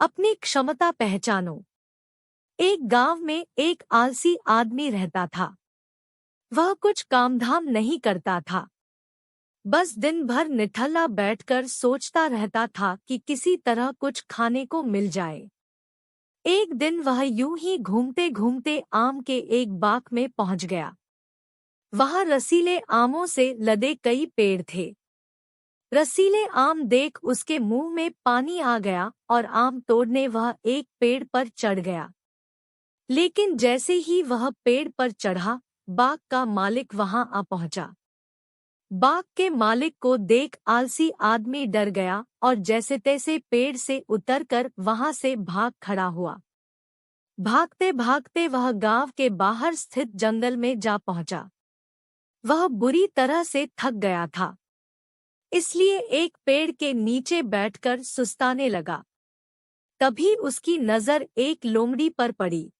अपनी क्षमता पहचानो। एक गांव में एक आलसी आदमी रहता था। वह कुछ कामधाम नहीं करता था, बस दिन भर निठल्ला बैठकर सोचता रहता था कि किसी तरह कुछ खाने को मिल जाए। एक दिन वह यूं ही घूमते घूमते आम के एक बाग में पहुंच गया। वहां रसीले आमों से लदे कई पेड़ थे। रसीले आम देख उसके मुंह में पानी आ गया और आम तोड़ने वह एक पेड़ पर चढ़ गया। लेकिन जैसे ही वह पेड़ पर चढ़ा, बाग का मालिक वहां आ पहुंचा। बाग के मालिक को देख आलसी आदमी डर गया और जैसे तैसे पेड़ से उतरकर वहां से भाग खड़ा हुआ। भागते भागते वह गांव के बाहर स्थित जंगल में जा पहुंचा। वह बुरी तरह से थक गया था, इसलिए एक पेड़ के नीचे बैठकर सुस्ताने लगा। तभी उसकी नजर एक लोमड़ी पर पड़ी।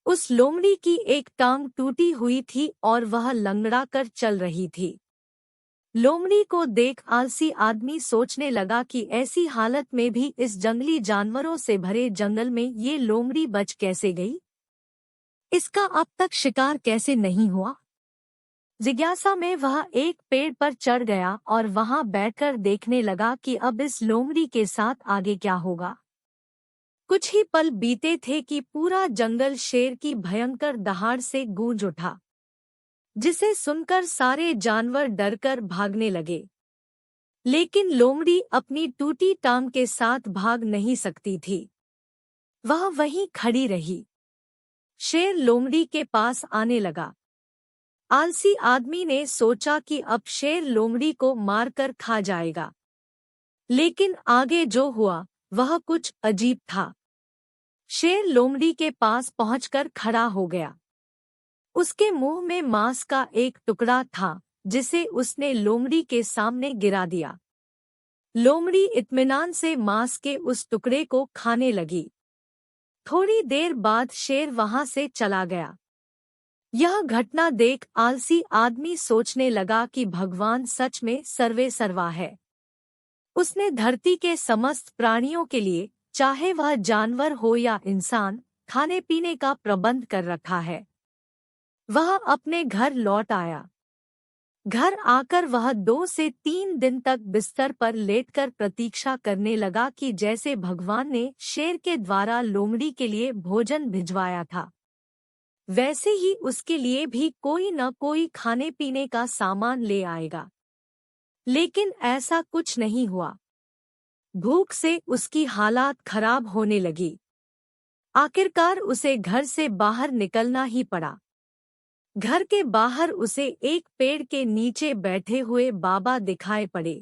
उस लोमड़ी की एक टांग टूटी हुई थी और वह लंगड़ा कर चल रही थी। लोमड़ी को देख आलसी आदमी सोचने लगा कि ऐसी हालत में भी इस जंगली जानवरों से भरे जंगल में ये लोमड़ी बच कैसे गई? इसका अब तक शिकार कैसे नहीं हुआ? जिज्ञासा में वह एक पेड़ पर चढ़ गया और वहां बैठकर देखने लगा कि अब इस लोमड़ी के साथ आगे क्या होगा। कुछ ही पल बीते थे कि पूरा जंगल शेर की भयंकर दहाड़ से गूंज उठा, जिसे सुनकर सारे जानवर डरकर भागने लगे। लेकिन लोमड़ी अपनी टूटी टांग के साथ भाग नहीं सकती थी। वह वहीं खड़ी रही। शेर लोमड़ी के पास आने लगा। आलसी आदमी ने सोचा कि अब शेर लोमड़ी को मारकर खा जाएगा। लेकिन आगे जो हुआ वह कुछ अजीब था। शेर लोमड़ी के पास पहुंचकर खड़ा हो गया। उसके मुंह में मांस का एक टुकड़ा था, जिसे उसने लोमड़ी के सामने गिरा दिया। लोमड़ी इत्मीनान से मांस के उस टुकड़े को खाने लगी। थोड़ी देर बाद शेर वहां से चला गया। यह घटना देख आलसी आदमी सोचने लगा कि भगवान सच में सर्वे सर्वा है। उसने धरती के समस्त प्राणियों के लिए, चाहे वह जानवर हो या इंसान, खाने पीने का प्रबंध कर रखा है। वह अपने घर लौट आया। घर आकर वह 2 से 3 दिन तक बिस्तर पर लेटकर प्रतीक्षा करने लगा कि जैसे भगवान ने शेर के द्वारा लोमड़ी के लिए भोजन भिजवाया था, वैसे ही उसके लिए भी कोई न कोई खाने पीने का सामान ले आएगा। लेकिन ऐसा कुछ नहीं हुआ। भूख से उसकी हालात खराब होने लगी। आखिरकार उसे घर से बाहर निकलना ही पड़ा। घर के बाहर उसे एक पेड़ के नीचे बैठे हुए बाबा दिखाई पड़े।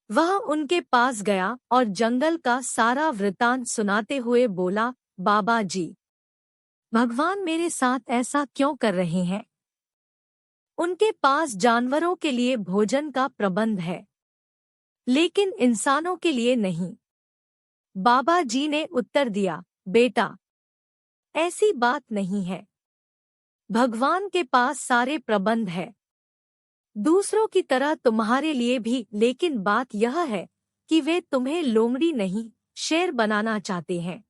वह उनके पास गया और जंगल का सारा वृतांत सुनाते हुए बोला, बाबा जी, भगवान मेरे साथ ऐसा क्यों कर रहे हैं? उनके पास जानवरों के लिए भोजन का प्रबंध है, लेकिन इंसानों के लिए नहीं। बाबा जी ने उत्तर दिया, बेटा, ऐसी बात नहीं है। भगवान के पास सारे प्रबंध है, दूसरों की तरह तुम्हारे लिए भी, लेकिन बात यह है कि वे तुम्हें लोमड़ी नहीं, शेर बनाना चाहते हैं।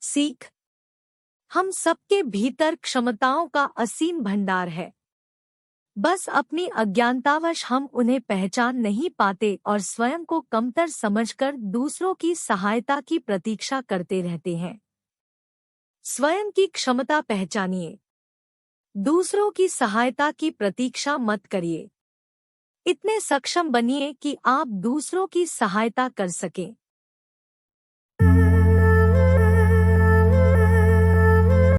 सीख: हम सबके भीतर क्षमताओं का असीम भंडार है। बस अपनी अज्ञानतावश हम उन्हें पहचान नहीं पाते और स्वयं को कमतर समझकर दूसरों की सहायता की प्रतीक्षा करते रहते हैं। स्वयं की क्षमता पहचानिए। दूसरों की सहायता की प्रतीक्षा मत करिए। इतने सक्षम बनिए कि आप दूसरों की सहायता कर सकें।